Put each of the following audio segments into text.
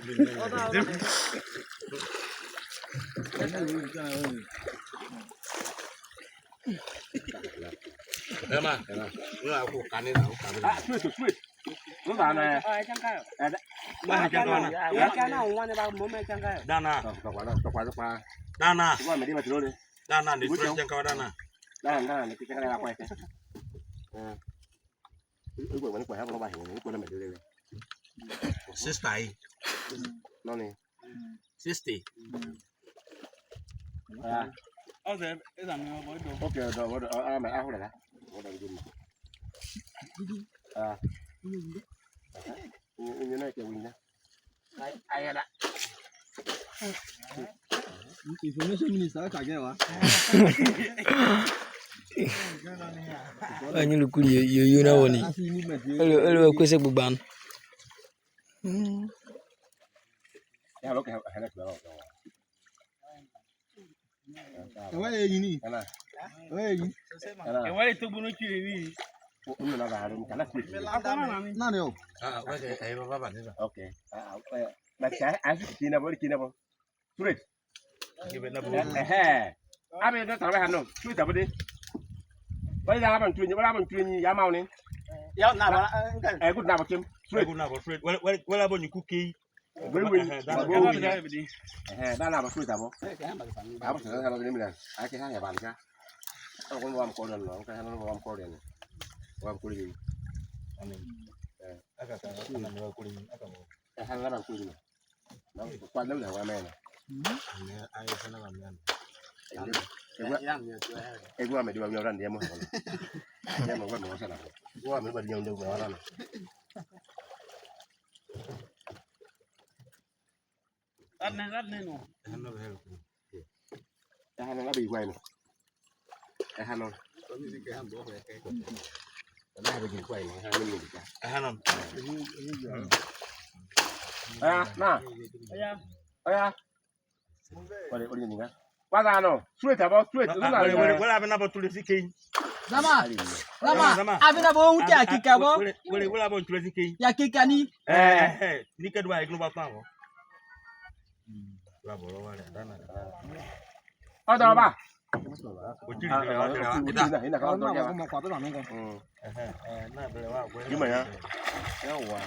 มาเราผูกกันนี่เราช่วยรู้ป่ะนายจังไก่มาจังก่อนนะจังน่ะวันนี้บ้างไม่จังไก่ด้านหน้าตกว่าด้านหน้าว่าไม่ได้มาถึงเลยด้านหน้าดิช่วยจังไก่ด้านหน้านี่จังไก่เราไปเปิดมันเปิดให้เราไปเห็นเปิดมันเลย60นั่นนี่60เอาเสร็จไอ้สั่งมาบ่ดูโอเคเดี๋ยวเอามาเอาเลยนะบ่ได้กินนี่น่าจะวิ่งนะไอ้ละinformation minister ka ke wa anyi lukuli yo na woni elo kwese gbuban ya lo ke hala ke ewa eyin ni ewa eyin ewa le to bunu kiri ni unu na ga ru kala ku na ne o wa ke ai baba ni okay ba cha asu kina bo straight abe na tabe hanu tu tabe di bai da ban tuin ba ban tuin ya mau ni ya na ba ku na ba kim straight wala bo ni kuki wewe da na ba straight abo abo se na ni milan ake ha ya ba ka ko wa ko don no ka hanu wa ko den wa ko ri amen aka ka na ni wa ko ri aka mo ha la ba ko ri no kwa le wa me na ai sana ba men gua me diwa nyoran dia mo dia mo ba mo sana gua me ba nyong de mo ran Rat ne no hanno be helu hanno la bi kwai no hanno ko ni ke han bo ke na be gi kwai no hanno ni ka hanno na aya Ori ni ga. Pasa no, straight abo, straight. Wala bena bo tule sikei. Lama abina bo uti akika bo Wala bo tule sikei. ya kika ni Ni ke dua igno ba pa bo. Wa bo lo wala dana. Ada ba? Ojiri ni wa ida. Ina ka ndo ya. ko mo kwa to na ngo Na bele wa. Yuma ya. Ya wa.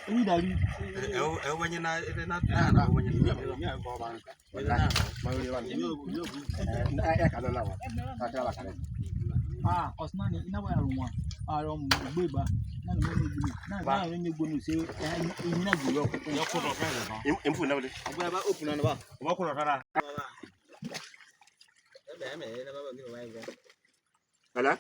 ni dari wanya na wanya ni ba ba ma yo ba ni ai ka na wa ta ta la ka osmani ina wa rumwa aro gbe ba na no ni bi na ni gbo ni se yin na gbo yo ko do ka ba impu na bele agba ba open na ba ba ko do ta me na ba ni wa Ala